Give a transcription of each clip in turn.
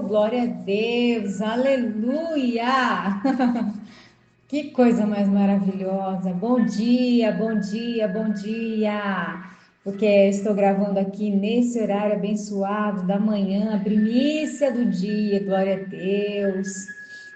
Glória a Deus, aleluia! Que coisa mais maravilhosa! Bom dia, bom dia, bom dia! Porque estou gravando aqui nesse horário abençoado da manhã, a primícia do dia, glória a Deus,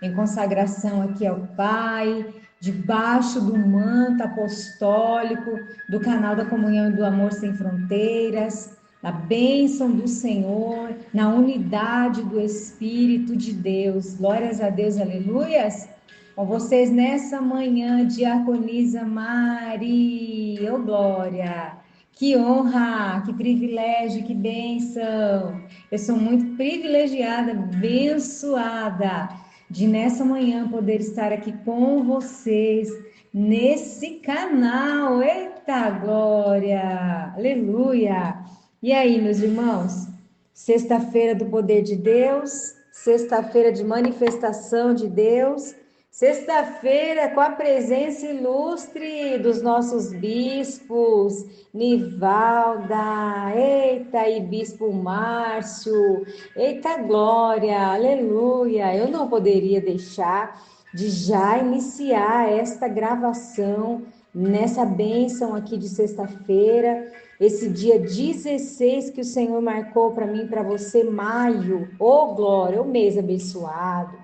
em consagração aqui ao Pai, debaixo do manto apostólico do canal da Comunhão e do Amor Sem Fronteiras, na bênção do Senhor, na unidade do Espírito de Deus. Glórias a Deus, aleluias. Com vocês nessa manhã, diaconisa Mari, ô glória, que honra, que privilégio, que bênção. Eu sou muito privilegiada, abençoada de nessa manhã poder estar aqui com vocês nesse canal. Eita glória, aleluia. E aí, meus irmãos, sexta-feira do poder de Deus, sexta-feira de manifestação de Deus, sexta-feira com a presença ilustre dos nossos bispos, Nivalda, eita, e bispo Márcio, eita glória, aleluia. Eu não poderia deixar de já iniciar esta gravação nessa bênção aqui de sexta-feira, esse dia 16 que o Senhor marcou para mim, para você, maio, ô glória, o mês abençoado.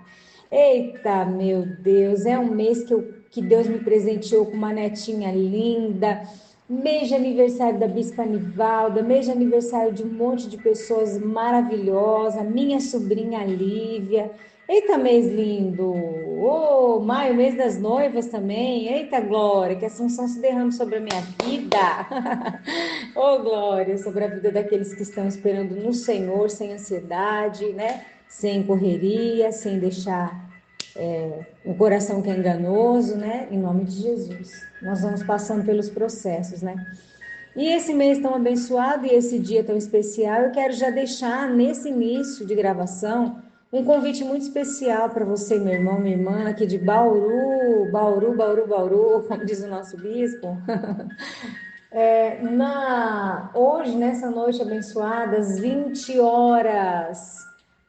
Eita, meu Deus, é um mês que Deus me presenteou com uma netinha linda, mês de aniversário da Bispa Nivalda, mês de aniversário de um monte de pessoas maravilhosas, minha sobrinha Lívia. Eita, mês lindo! Oh, maio, mês das noivas também. Eita, glória, que a Assunção se derrame sobre a minha vida. Oh, glória, sobre a vida daqueles que estão esperando no Senhor, sem ansiedade, né? Sem correria, sem deixar um coração que é enganoso, né? Em nome de Jesus. Nós vamos passando pelos processos, né? E esse mês tão abençoado e esse dia tão especial, eu quero já deixar nesse início de gravação um convite muito especial para você, meu irmão, minha irmã, aqui de Bauru, Bauru, Bauru, Bauru, como diz o nosso bispo. Hoje, nessa noite abençoada, às 20 horas,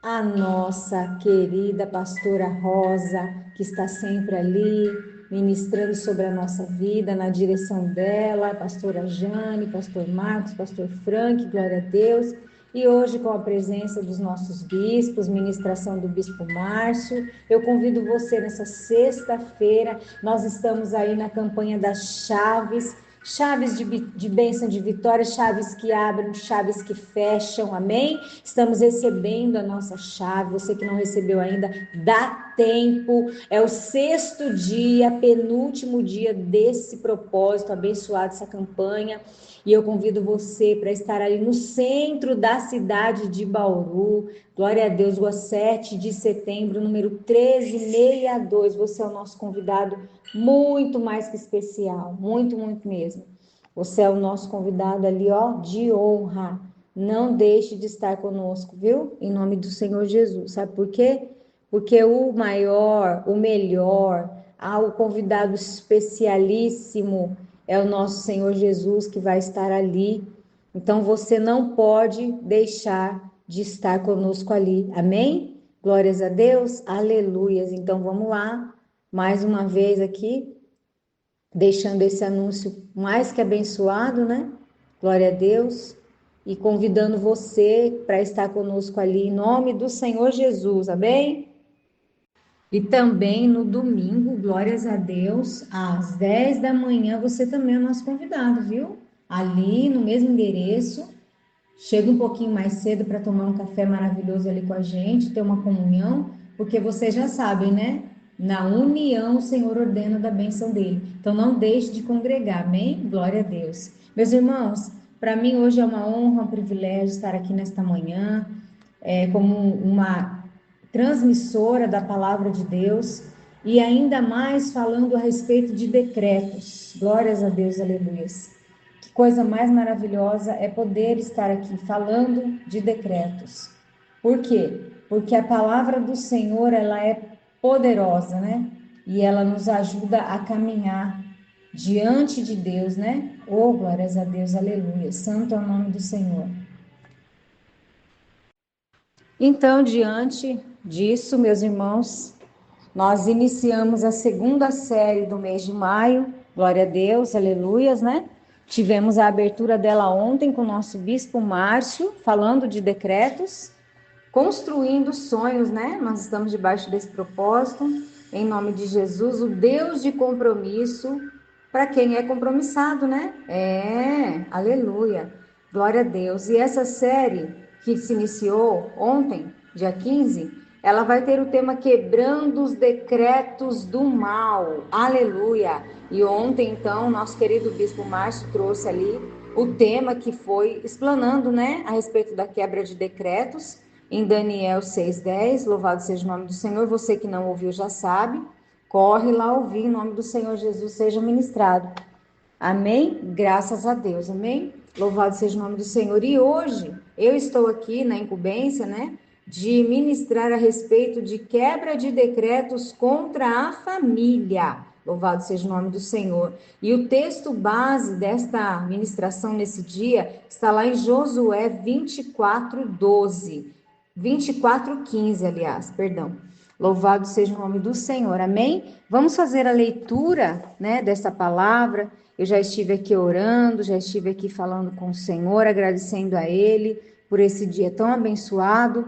a nossa querida pastora Rosa, que está sempre ali, ministrando sobre a nossa vida, na direção dela, a pastora Jane, pastor Marcos, pastor Frank, glória a Deus. E hoje, com a presença dos nossos bispos, ministração do bispo Márcio, eu convido você nessa sexta-feira, nós estamos aí na campanha das chaves, chaves de bênção, de vitória, chaves que abrem, chaves que fecham, amém? Estamos recebendo a nossa chave, você que não recebeu ainda, dá tempo, é o sexto dia, penúltimo dia desse propósito abençoado, essa campanha, e eu convido você para estar ali no centro da cidade de Bauru, glória a Deus, rua 7 de setembro, número 1362, você é o nosso convidado muito mais que especial, muito, muito mesmo. Você é o nosso convidado ali, ó, de honra. Não deixe de estar conosco, viu? Em nome do Senhor Jesus. Sabe por quê? Porque o maior, o melhor, o convidado especialíssimo é o nosso Senhor Jesus que vai estar ali. Então você não pode deixar de estar conosco ali. Amém? Glórias a Deus. Aleluias. Então vamos lá. Mais uma vez aqui, deixando esse anúncio mais que abençoado, né? Glória a Deus. E convidando você para estar conosco ali, em nome do Senhor Jesus, amém? E também no domingo, glórias a Deus, às 10 da manhã, você também é o nosso convidado, viu? Ali no mesmo endereço, chega um pouquinho mais cedo para tomar um café maravilhoso ali com a gente, ter uma comunhão, porque vocês já sabem, né? Na união o Senhor ordena da bênção dele. Então não deixe de congregar, amém? Glória a Deus. Meus irmãos, para mim hoje é uma honra, um privilégio estar aqui nesta manhã, como uma transmissora da palavra de Deus e ainda mais falando a respeito de decretos. Glórias a Deus, aleluias. Que coisa mais maravilhosa é poder estar aqui falando de decretos. Por quê? Porque a palavra do Senhor, ela é poderosa, né? E ela nos ajuda a caminhar diante de Deus, né? Oh, glórias a Deus, aleluia. Santo é o nome do Senhor. Então, diante disso, meus irmãos, nós iniciamos a segunda série do mês de maio, glória a Deus, aleluias, né? Tivemos a abertura dela ontem com o nosso bispo Márcio, falando de decretos, construindo sonhos, né? Nós estamos debaixo desse propósito, em nome de Jesus, o Deus de compromisso, para quem é compromissado, né? Aleluia, glória a Deus. E essa série que se iniciou ontem, dia 15, ela vai ter o tema Quebrando os Decretos do Mal, aleluia. E ontem, então, nosso querido Bispo Márcio trouxe ali o tema que foi explanando, né, a respeito da quebra de decretos, em Daniel 6:10, louvado seja o nome do Senhor. Você que não ouviu já sabe, corre lá ouvir, em nome do Senhor Jesus seja ministrado. Amém? Graças a Deus, amém? Louvado seja o nome do Senhor. E hoje eu estou aqui na incumbência, né, de ministrar a respeito de quebra de decretos contra a família. Louvado seja o nome do Senhor. E o texto base desta ministração nesse dia está lá em Josué 24:12. 24:15, aliás, perdão. Louvado seja o nome do Senhor, amém? Vamos fazer a leitura, né, dessa palavra. Eu já estive aqui orando, já estive aqui falando com o Senhor, agradecendo a Ele por esse dia tão abençoado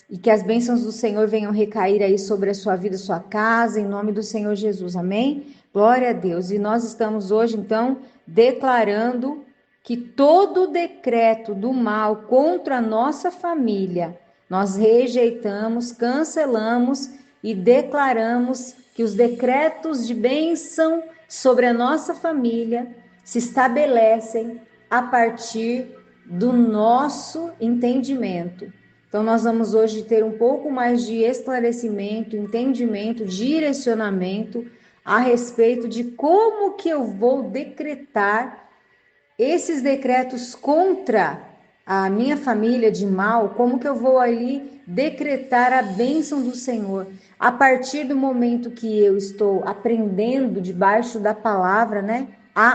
e que as bênçãos do Senhor venham recair aí sobre a sua vida, sua casa, em nome do Senhor Jesus, amém? Glória a Deus. E nós estamos hoje, então, declarando que todo decreto do mal contra a nossa família, nós rejeitamos, cancelamos e declaramos que os decretos de bênção sobre a nossa família se estabelecem a partir do nosso entendimento. Então, nós vamos hoje ter um pouco mais de esclarecimento, entendimento, direcionamento a respeito de como que eu vou decretar esses decretos contra a minha família de mal, como que eu vou ali decretar a bênção do Senhor? A partir do momento que eu estou aprendendo debaixo da palavra, né?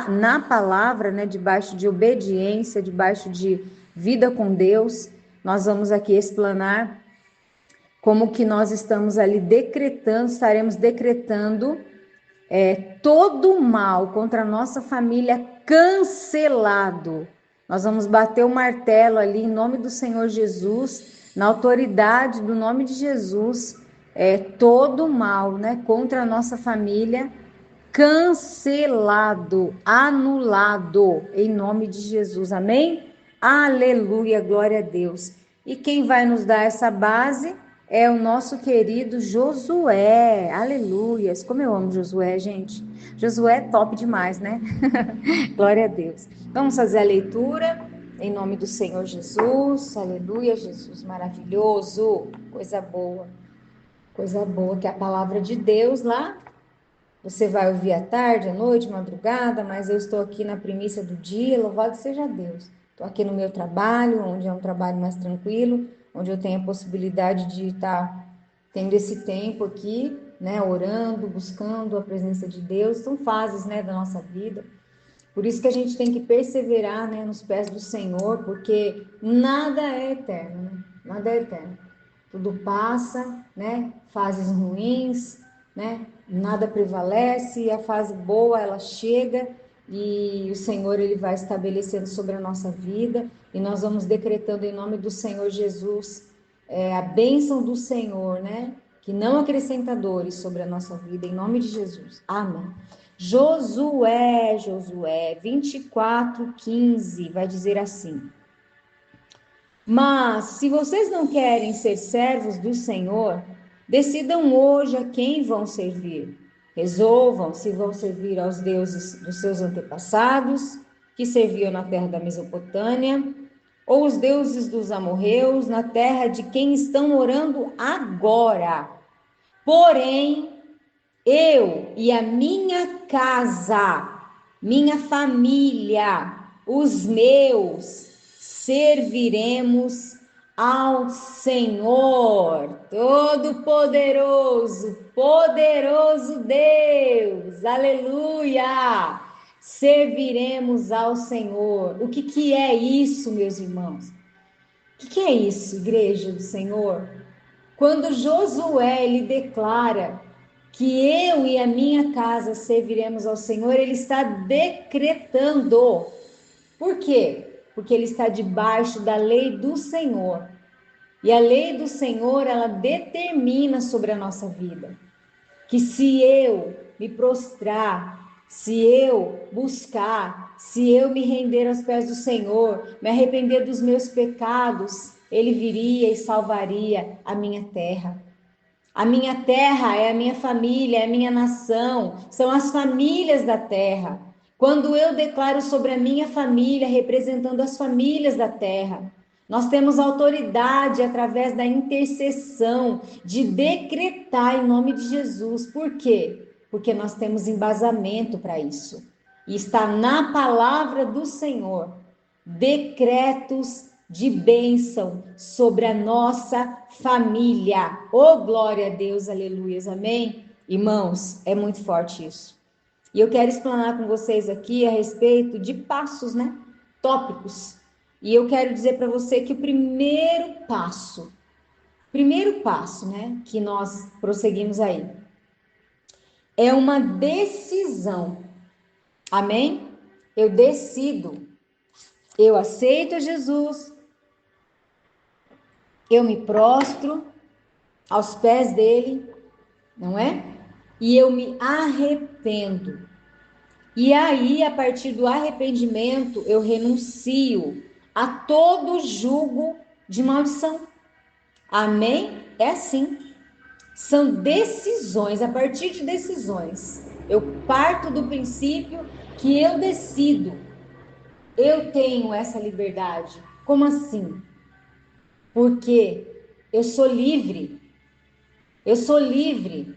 Na palavra, né? Debaixo de obediência, debaixo de vida com Deus, nós vamos aqui explanar como que nós estamos ali decretando, estaremos decretando todo o mal contra a nossa família cancelado. Nós vamos bater o martelo ali em nome do Senhor Jesus, na autoridade do nome de Jesus, todo o mal, né, contra a nossa família cancelado, anulado, em nome de Jesus, amém? Aleluia, glória a Deus. E quem vai nos dar essa base é o nosso querido Josué, aleluias. Como eu amo Josué, gente. Josué é top demais, né? Glória a Deus. Vamos fazer a leitura em nome do Senhor Jesus, aleluia, Jesus maravilhoso, coisa boa, que é a palavra de Deus lá. Você vai ouvir à tarde, à noite, madrugada, mas eu estou aqui na primícia do dia, louvado seja Deus. Estou aqui no meu trabalho, onde é um trabalho mais tranquilo, onde eu tenho a possibilidade de estar tendo esse tempo aqui, né, orando, buscando a presença de Deus. São fases, né, da nossa vida. Por isso que a gente tem que perseverar, né, nos pés do Senhor, porque nada é eterno, né? Nada é eterno. Tudo passa, né? Fases ruins, né? Nada prevalece, e a fase boa ela chega e o Senhor ele vai estabelecendo sobre a nossa vida e nós vamos decretando em nome do Senhor Jesus a bênção do Senhor, né? Que não acrescenta dores sobre a nossa vida, em nome de Jesus. Amém. Josué 24:15 vai dizer assim: Mas se vocês não querem ser servos do Senhor, decidam hoje a quem vão servir. Resolvam se vão servir aos deuses dos seus antepassados, que serviam na terra da Mesopotâmia, ou os deuses dos amorreus, na terra de quem estão orando agora. Porém, eu e a minha casa, minha família, os meus, serviremos ao Senhor Todo-Poderoso, poderoso Deus, aleluia! Serviremos ao Senhor. O que é isso, meus irmãos? que é isso, igreja do Senhor? Quando Josué ele declara que eu e a minha casa serviremos ao Senhor, ele está decretando. Por quê? Porque ele está debaixo da lei do Senhor. E a lei do Senhor, ela determina sobre a nossa vida que se eu me prostrar, se eu buscar, se eu me render aos pés do Senhor, me arrepender dos meus pecados, ele viria e salvaria a minha terra. A minha terra é a minha família, é a minha nação, são as famílias da terra. Quando eu declaro sobre a minha família, representando as famílias da terra, nós temos autoridade através da intercessão de decretar em nome de Jesus. Por quê? Porque nós temos embasamento para isso. E está na palavra do Senhor. Decretos de bênção sobre a nossa família. Oh, glória a Deus, aleluias, amém? Irmãos, é muito forte isso. E eu quero explanar com vocês aqui a respeito de passos, né? Tópicos. E eu quero dizer para você que o primeiro passo, né, que nós prosseguimos aí, é uma decisão. Amém? Eu decido. Eu aceito Jesus. Eu me prostro aos pés dele, não é? E eu me arrependo. E aí, a partir do arrependimento, eu renuncio a todo jugo de maldição. Amém? É assim. São decisões, a partir de decisões. Eu parto do princípio que eu decido. Eu tenho essa liberdade. Como assim? Porque eu sou livre. Eu sou livre.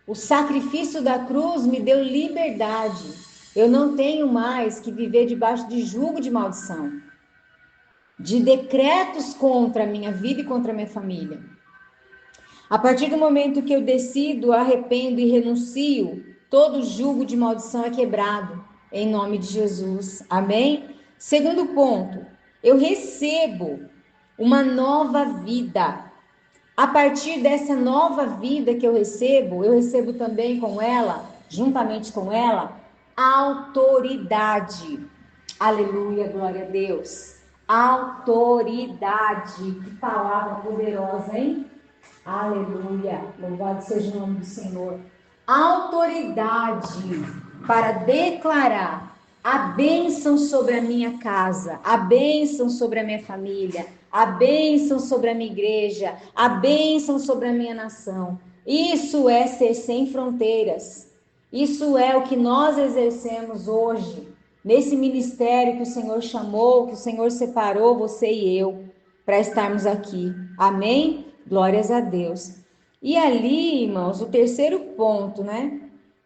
O sacrifício da cruz me deu liberdade. Eu não tenho mais que viver debaixo de jugo de maldição, de decretos contra a minha vida e contra a minha família. A partir do momento que eu decido, arrependo e renuncio, todo jugo de maldição é quebrado, em nome de Jesus. Amém? Segundo ponto, eu recebo uma nova vida. A partir dessa nova vida que eu recebo também com ela, juntamente com ela, autoridade. Aleluia, glória a Deus. Autoridade. Que palavra poderosa, hein? Aleluia. Louvado seja o nome do Senhor. Autoridade para declarar a bênção sobre a minha casa, a bênção sobre a minha família, a bênção sobre a minha igreja, a bênção sobre a minha nação. Isso é ser sem fronteiras. Isso é o que nós exercemos hoje, nesse ministério que o Senhor chamou, que o Senhor separou você e eu para estarmos aqui. Amém? Glórias a Deus. E ali, irmãos, o terceiro ponto, né?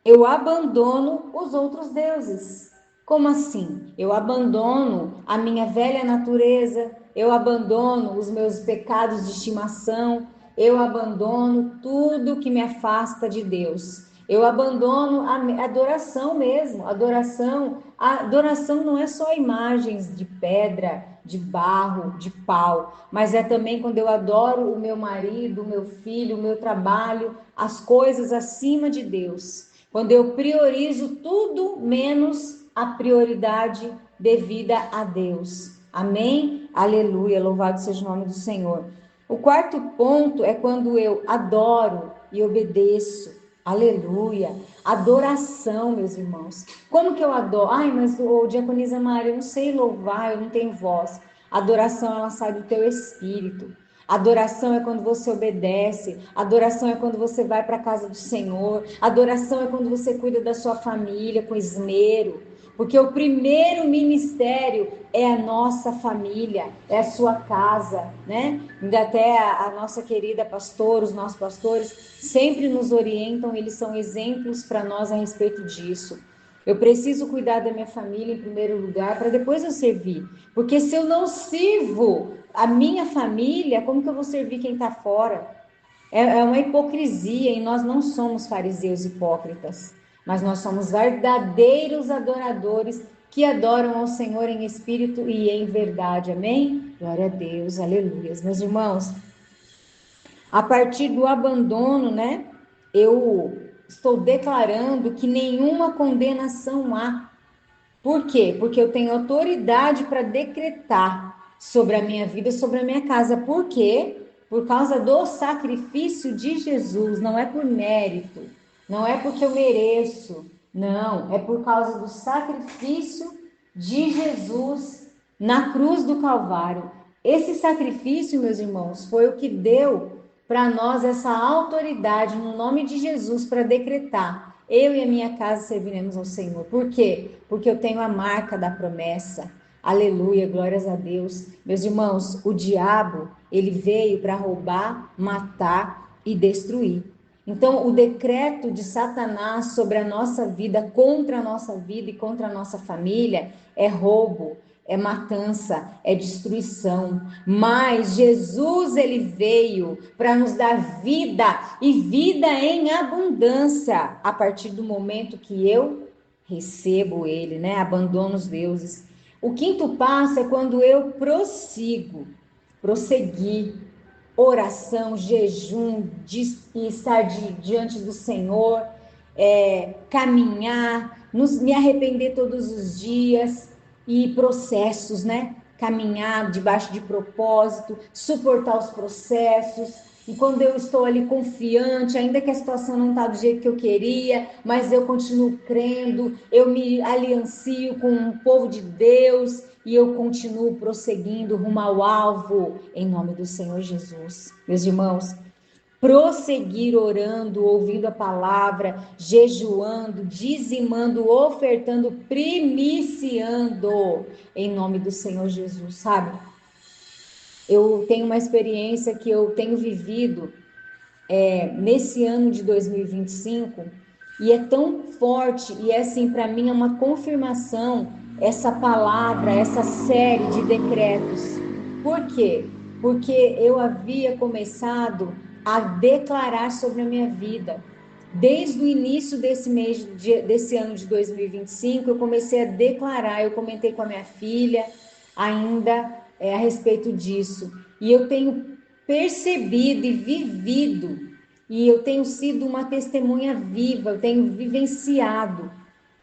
Eu abandono os outros deuses. Como assim? Eu abandono a minha velha natureza, eu abandono os meus pecados de estimação, eu abandono tudo que me afasta de Deus. Eu abandono a adoração mesmo. A adoração não é só imagens de pedra, de barro, de pau, mas é também quando eu adoro o meu marido, o meu filho, o meu trabalho, as coisas acima de Deus. Quando eu priorizo tudo menos a prioridade devida a Deus. Amém? Aleluia, louvado seja o nome do Senhor. O quarto ponto é quando eu adoro e obedeço. Aleluia. Adoração, meus irmãos. Como que eu adoro? Ai, mas o Diaconisa Maria, eu não sei louvar, eu não tenho voz. Adoração, ela sai do teu espírito. Adoração é quando você obedece. Adoração é quando você vai para a casa do Senhor. Adoração é quando você cuida da sua família com esmero. Porque o primeiro ministério é a nossa família, é a sua casa, né? Ainda até a nossa querida pastora, os nossos pastores sempre nos orientam, eles são exemplos para nós a respeito disso. Eu preciso cuidar da minha família em primeiro lugar, para depois eu servir. Porque se eu não sirvo a minha família, como que eu vou servir quem está fora? É uma hipocrisia e nós não somos fariseus hipócritas, mas nós somos verdadeiros adoradores que adoram ao Senhor em espírito e em verdade. Amém? Glória a Deus, aleluia. Meus irmãos, a partir do abandono, né? Eu estou declarando que nenhuma condenação há. Por quê? Porque eu tenho autoridade para decretar sobre a minha vida, sobre a minha casa. Por quê? Por causa do sacrifício de Jesus, não é por mérito, não é porque eu mereço, não, é por causa do sacrifício de Jesus na cruz do Calvário. Esse sacrifício, meus irmãos, foi o que deu para nós essa autoridade no nome de Jesus para decretar: eu e a minha casa serviremos ao Senhor. Por quê? Porque eu tenho a marca da promessa. Aleluia, glórias a Deus. Meus irmãos, o diabo, ele veio para roubar, matar e destruir. Então, o decreto de Satanás sobre a nossa vida, contra a nossa vida e contra a nossa família, é roubo, é matança, é destruição. Mas Jesus, ele veio para nos dar vida e vida em abundância a partir do momento que eu recebo ele, né? Abandono os deuses. O quinto passo é quando eu prosseguir, oração, jejum, estar diante do Senhor, caminhar, me arrepender todos os dias e processos, né? Caminhar debaixo de propósito, suportar os processos. E quando eu estou ali confiante, ainda que a situação não está do jeito que eu queria, mas eu continuo crendo, eu me aliancio com o povo de Deus e eu continuo prosseguindo rumo ao alvo, em nome do Senhor Jesus. Meus irmãos, prosseguir orando, ouvindo a palavra, jejuando, dizimando, ofertando, primiciando, em nome do Senhor Jesus, sabe? Eu tenho uma experiência que eu tenho vivido nesse ano de 2025 e é tão forte e é assim, para mim é uma confirmação essa palavra, essa série de decretos. Por quê? Porque eu havia começado a declarar sobre a minha vida. Desde o início desse ano de 2025, eu comecei a declarar, eu comentei com a minha filha ainda a respeito disso. E eu tenho percebido e vivido, e eu tenho sido uma testemunha viva, eu tenho vivenciado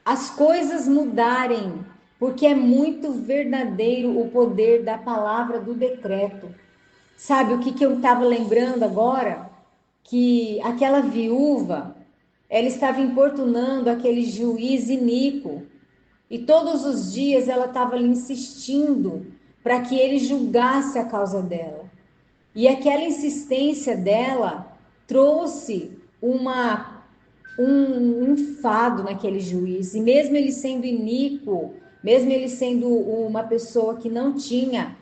as coisas mudarem, porque é muito verdadeiro o poder da palavra do decreto. Sabe o que eu estava lembrando agora? Que aquela viúva, ela estava importunando aquele juiz iníquo, e todos os dias ela estava ali insistindo para que ele julgasse a causa dela. E aquela insistência dela trouxe um enfado naquele juiz. E mesmo ele sendo iníquo, mesmo ele sendo uma pessoa que não tinha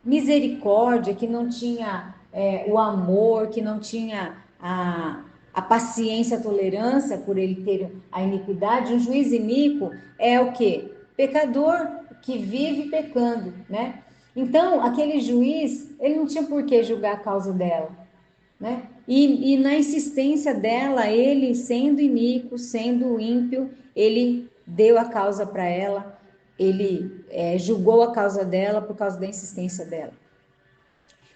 misericórdia, que não tinha o amor, que não tinha a paciência, a tolerância por ele ter a iniquidade, um juiz iníquo é o quê? Pecador que vive pecando, né? Então, aquele juiz, ele não tinha por que julgar a causa dela, né? E na insistência dela, ele sendo iníquo, sendo ímpio, ele deu a causa para ela, ele julgou a causa dela por causa da insistência dela.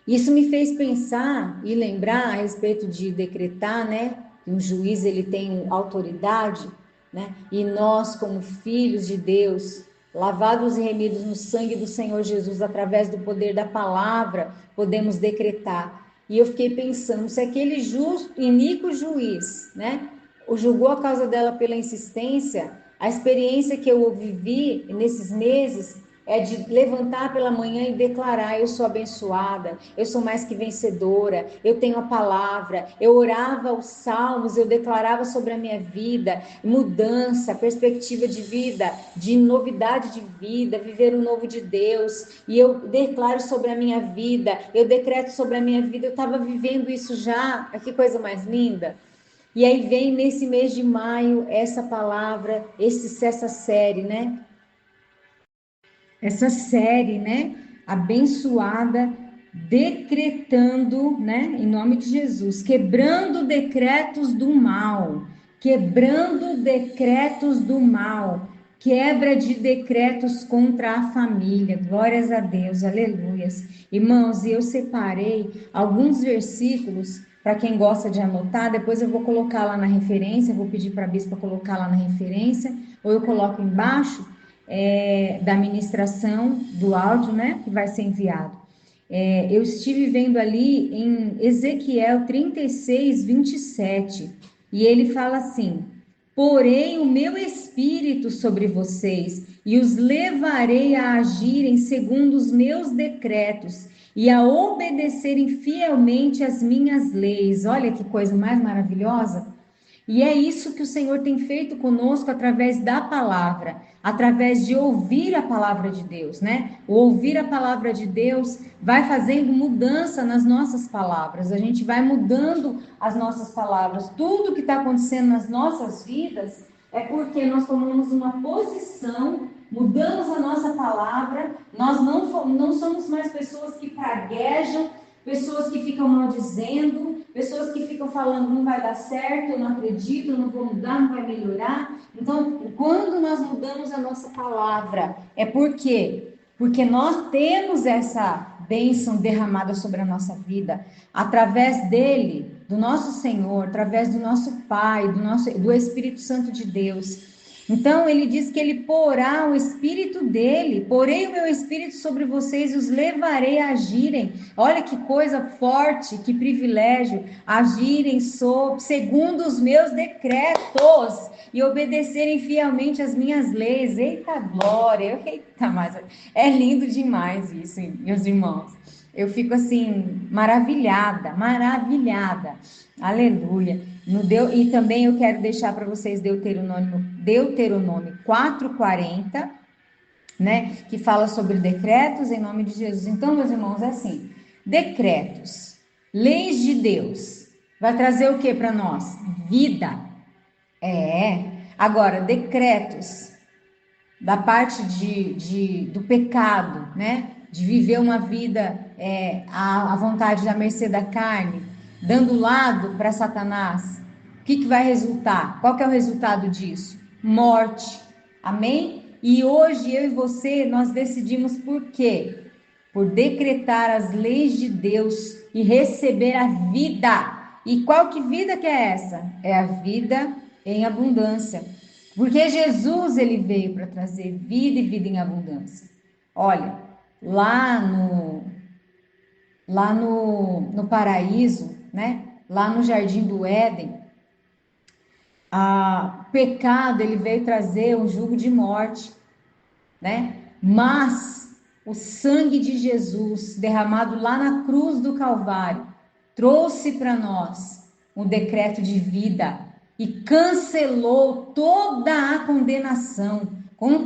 Isso me fez pensar e lembrar a respeito de decretar, né? Um juiz, ele tem autoridade, né? E nós, como filhos de Deus, lavados e remidos no sangue do Senhor Jesus, através do poder da palavra, podemos decretar. E eu fiquei pensando, se aquele iníquo juiz, né? O julgou a causa dela pela insistência, a experiência que eu vivi nesses meses é de levantar pela manhã e declarar: eu sou abençoada, eu sou mais que vencedora, eu tenho a palavra. Eu orava os salmos, eu declarava sobre a minha vida, mudança, perspectiva de vida, de novidade de vida, viver o novo de Deus. E eu declaro sobre a minha vida, eu decreto sobre a minha vida. Eu estava vivendo isso já, que coisa mais linda. E aí vem nesse mês de maio essa palavra, essa série, né? Essa série, né, abençoada, decretando, né, em nome de Jesus, quebrando decretos do mal, quebrando decretos do mal. quebra de decretos contra a família. Glórias a Deus, aleluias. Irmãos, e eu separei alguns versículos para quem gosta de anotar. Depois eu vou colocar lá na referência, vou pedir para a bispa colocar lá na referência, ou eu coloco embaixo da ministração do áudio, né, que vai ser enviado. Eu estive vendo ali em Ezequiel 36, 27, e ele fala assim: porém o meu espírito sobre vocês, e os levarei a agirem segundo os meus decretos, e a obedecerem fielmente as minhas leis. Olha que coisa mais maravilhosa! E é isso que o Senhor tem feito conosco através da palavra, através de ouvir a palavra de Deus, né? O ouvir a palavra de Deus vai fazendo mudança nas nossas palavras, a gente vai mudando as nossas palavras. Tudo que está acontecendo nas nossas vidas é porque nós tomamos uma posição, mudamos a nossa palavra, nós não somos mais pessoas que praguejam, pessoas que ficam maldizendo, pessoas que ficam falando não vai dar certo, eu não acredito, eu não vou mudar, não vai melhorar. Então, quando nós mudamos a nossa palavra, é por quê? Porque nós temos essa bênção derramada sobre a nossa vida, através dele, do nosso Senhor, através do nosso Pai, do Espírito Santo de Deus. Então, ele diz que ele porá o Espírito dele, porei o meu Espírito sobre vocês e os levarei a agirem. Olha que coisa forte, que privilégio, agirem segundo os meus decretos e obedecerem fielmente as minhas leis. Eita glória, eita, mas é lindo demais isso, meus irmãos. Eu fico assim, maravilhada, maravilhada. Aleluia. E também eu quero deixar para vocês Deuteronômio 4:40, né? Que fala sobre decretos em nome de Jesus. Então, meus irmãos, é assim: decretos, leis de Deus, vai trazer o que para nós? Vida. Agora, decretos da parte do pecado, né? De viver uma vida à vontade da mercê da carne, dando lado para Satanás. O que vai resultar? Qual que é o resultado disso? Morte. Amém? E hoje eu e você, nós decidimos por quê? Por decretar as leis de Deus e receber a vida. E qual que vida que é essa? É a vida em abundância. Porque Jesus, ele veio para trazer vida e vida em abundância. Olha, lá no paraíso, né? Lá no jardim do Éden, o pecado, ele veio trazer um jugo de morte, né? Mas o sangue de Jesus, derramado lá na cruz do Calvário, trouxe para nós um decreto de vida e cancelou toda a condenação,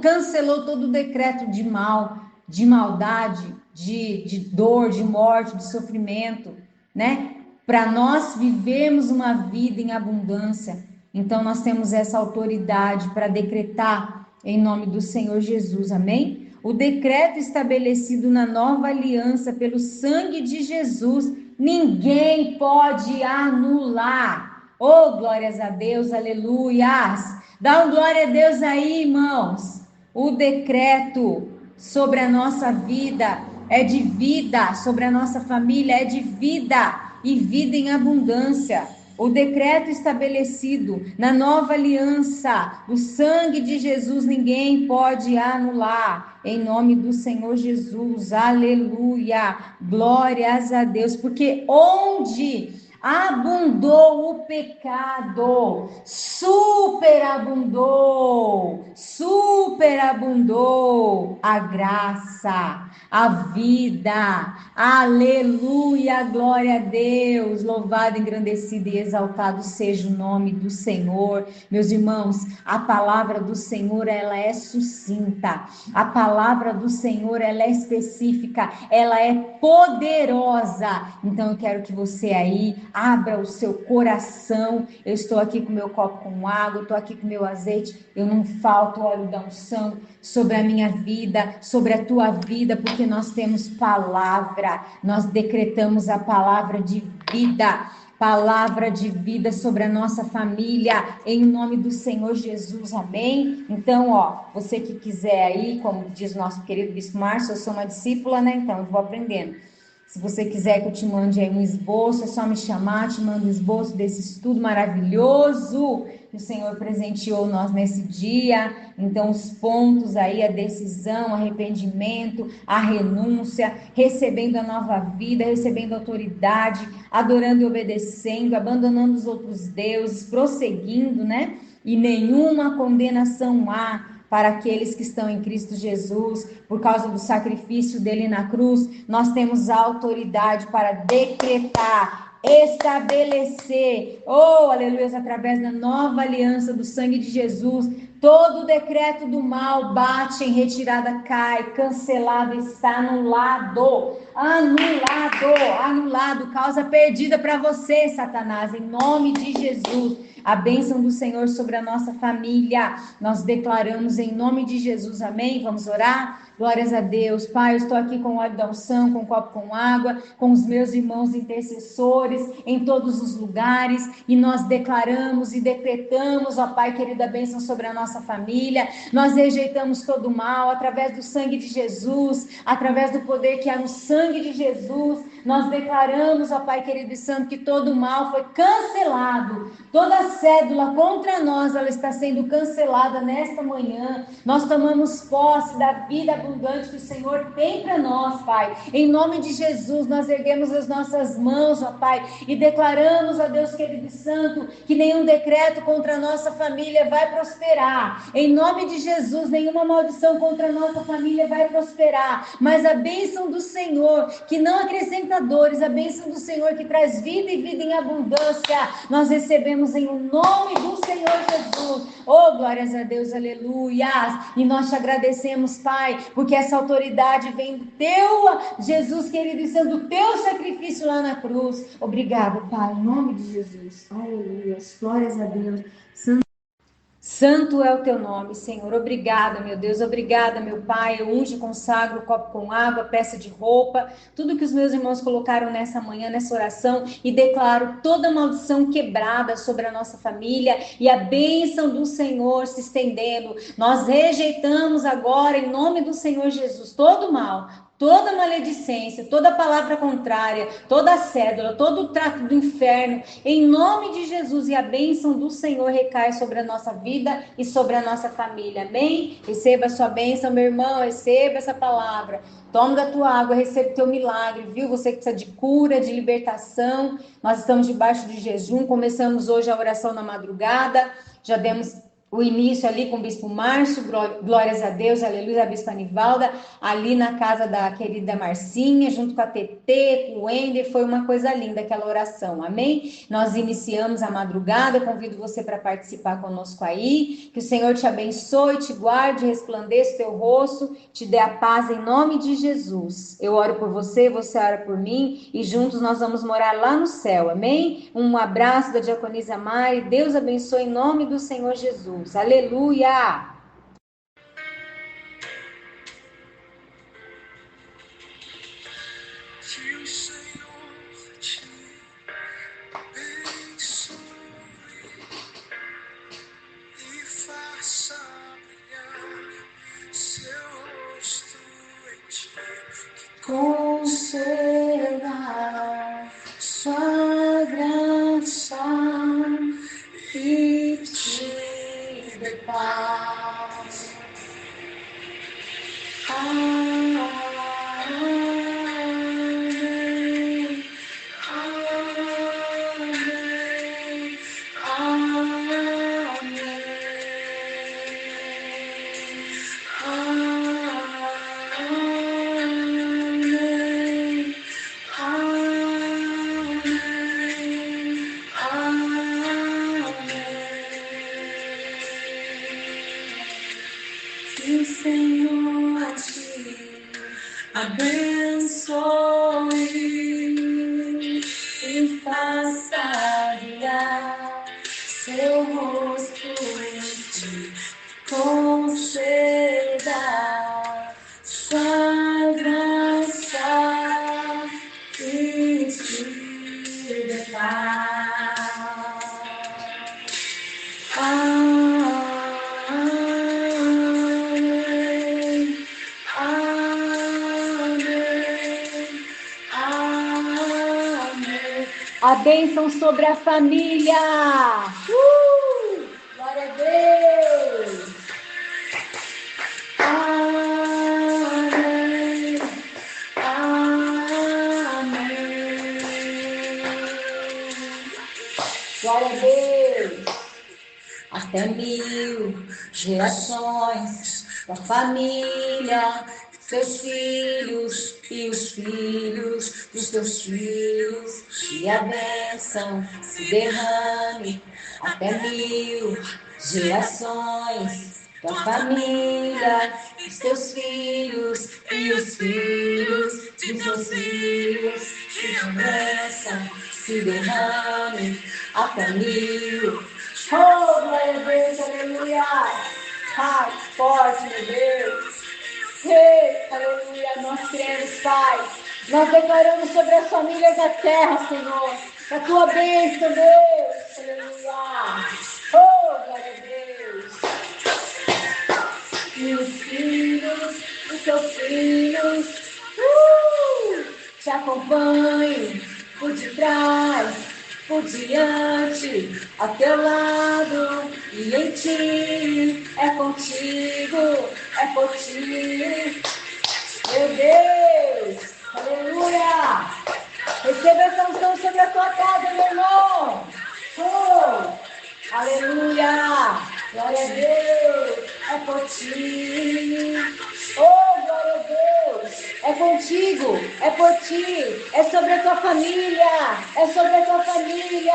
cancelou todo o decreto de mal, de maldade, de dor, de morte, de sofrimento, né? Para nós vivermos uma vida em abundância. Então nós temos essa autoridade para decretar em nome do Senhor Jesus, amém? O decreto estabelecido na nova aliança pelo sangue de Jesus, ninguém pode anular. Oh, glórias a Deus, aleluias. Dá um glória a Deus aí, irmãos. O decreto sobre a nossa vida é de vida, sobre a nossa família é de vida e vida em abundância. O decreto estabelecido na nova aliança, o sangue de Jesus, ninguém pode anular. Em nome do Senhor Jesus, aleluia, glórias a Deus, porque onde abundou o pecado, superabundou a graça, a vida, aleluia, glória a Deus, louvado, engrandecido e exaltado seja o nome do Senhor. Meus irmãos, a palavra do Senhor, ela é sucinta, a palavra do Senhor, ela é específica, ela é poderosa. Então eu quero que você aí abra o seu coração. Eu estou aqui com meu copo com água, eu estou aqui com meu azeite, eu não falto óleo da unção sobre a minha vida, sobre a tua vida, porque nós temos palavra, nós decretamos a palavra de vida. Palavra de vida sobre a nossa família, em nome do Senhor Jesus, amém? Então, você que quiser aí, como diz o nosso querido Bispo Márcio, eu sou uma discípula, né? Então, eu vou aprendendo. Se você quiser que eu te mande aí um esboço, é só me chamar, te mando um esboço desse estudo maravilhoso que o Senhor presenteou nós nesse dia. Então, os pontos aí, a decisão, o arrependimento, a renúncia, recebendo a nova vida, recebendo autoridade, adorando e obedecendo, abandonando os outros deuses, prosseguindo, né? E nenhuma condenação há para aqueles que estão em Cristo Jesus, por causa do sacrifício dele na cruz. Nós temos autoridade para decretar, estabelecer, aleluia, através da nova aliança do sangue de Jesus. Todo decreto do mal bate em retirada, cai, cancelado, está anulado, causa perdida para você, Satanás, em nome de Jesus. A bênção do Senhor sobre a nossa família, nós declaramos em nome de Jesus, amém? Vamos orar? Glórias a Deus. Pai, eu estou aqui com o óleo da unção, com um copo com água, com os meus irmãos intercessores em todos os lugares, e nós declaramos e decretamos, ó Pai querido, a bênção sobre a nossa família. Nós rejeitamos todo o mal através do sangue de Jesus, através do poder que há no sangue de Jesus. Nós declaramos, ó Pai querido e santo, que todo o mal foi cancelado. Toda cédula contra nós, ela está sendo cancelada nesta manhã. Nós tomamos posse da vida abundante que o Senhor tem para nós, Pai. Em nome de Jesus, nós erguemos as nossas mãos, ó Pai, e declaramos, ó Deus querido e santo, que nenhum decreto contra a nossa família vai prosperar. Em nome de Jesus, nenhuma maldição contra a nossa família vai prosperar. Mas a bênção do Senhor, que não acrescenta dores, a bênção do Senhor que traz vida e vida em abundância, nós recebemos em nome do Senhor Jesus. Glórias a Deus, aleluias. E nós te agradecemos, Pai, porque essa autoridade vem do teu, Jesus querido, e sendo do teu sacrifício lá na cruz. Obrigado, Pai, em nome de Jesus. Aleluia. Glórias a Deus. Santo é o teu nome, Senhor. Obrigada, meu Deus. Obrigada, meu Pai. Eu unjo, consagro o copo com água, peça de roupa, tudo que os meus irmãos colocaram nessa manhã, nessa oração, e declaro toda maldição quebrada sobre a nossa família e a bênção do Senhor se estendendo. Nós rejeitamos agora, em nome do Senhor Jesus, todo mal, toda maledicência, toda palavra contrária, toda cédula, todo o trato do inferno, em nome de Jesus, e a bênção do Senhor recai sobre a nossa vida e sobre a nossa família, amém? Receba a sua bênção, meu irmão, receba essa palavra. Toma da tua água, receba o teu milagre, viu? Você que precisa de cura, de libertação. Nós estamos debaixo de jejum, começamos hoje a oração na madrugada, já demos o início ali com o Bispo Márcio, glórias a Deus, aleluia, a Bispa Anivalda, ali na casa da querida Marcinha, junto com a TT, com o Wender, foi uma coisa linda aquela oração, amém? Nós iniciamos a madrugada, convido você para participar conosco aí, que o Senhor te abençoe, te guarde, resplandeça o teu rosto, te dê a paz em nome de Jesus. Eu oro por você, você ora por mim, e juntos nós vamos morar lá no céu, amém? Um abraço da Diaconisa Mari, Deus abençoe em nome do Senhor Jesus. Aleluia! Que o Senhor te abençoe e faça brilhar seu rosto em ti, que conceda sua graça e te dê paz. Amém. Amém. Amém. Que o Senhor te abençoe e faça brilhar seu rosto em ti, conceda sua graça e te A bênção sobre a família. Glória a Deus. Amém. Amém. Glória a Deus. Até 1000 gerações da família, seus filhos e os filhos dos teus filhos, e a bênção se derrame. Até 1000 gerações da família, os teus filhos e os filhos dos teus filhos, e a bênção se derrame. Até 1000. Oh, glória a Deus, aleluia. Pai, forte, meu Deus. Ei, aleluia, nós cremos, Pai. Nós declaramos sobre as famílias da terra, Senhor, a tua bênção, Deus. Aleluia. Oh, glória a Deus. E os filhos, os teus filhos, te acompanhem por detrás, por diante, a teu lado, e em ti, é contigo, é por ti. Meu Deus, aleluia. Receba essa unção sobre a tua casa, meu irmão. Oh, aleluia. Glória a Deus, é por ti. Oh, glória a Deus, é contigo, é por ti, é sobre a tua família, é sobre a tua família.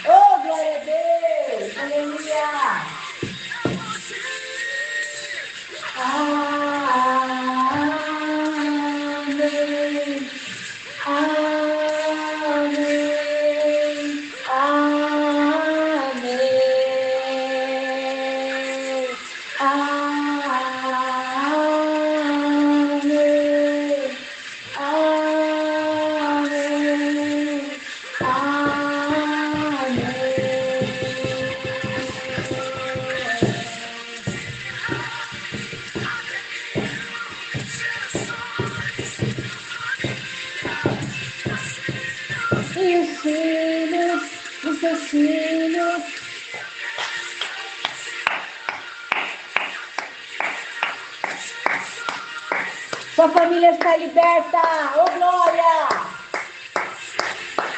Oh, glória a Deus, aleluia. Amém, amém, amém, amém, amém, amém. E os filhos, os seus filhos, sua família está liberta, oh glória!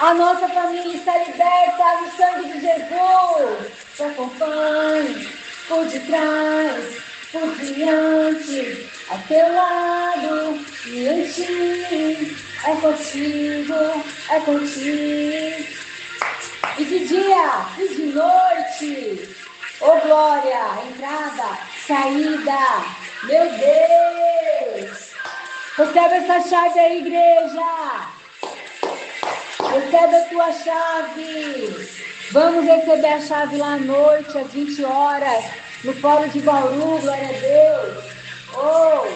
A nossa família está liberta no sangue de Jesus. Te acompanhe por detrás, por diante, a teu lado e em ti. É contigo, é contigo. E de dia e de noite, oh glória, entrada, saída, meu Deus. Recebe essa chave aí, igreja. Recebe a tua chave. Vamos receber a chave lá à noite, às 20 horas, no Fórum de Bauru, glória a Deus. Oh,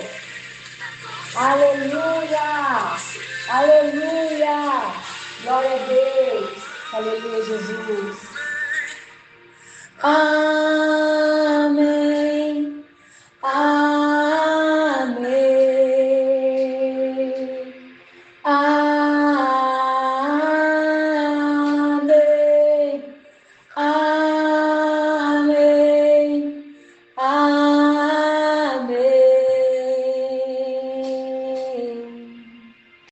aleluia, aleluia, glória a Deus, aleluia, Jesus.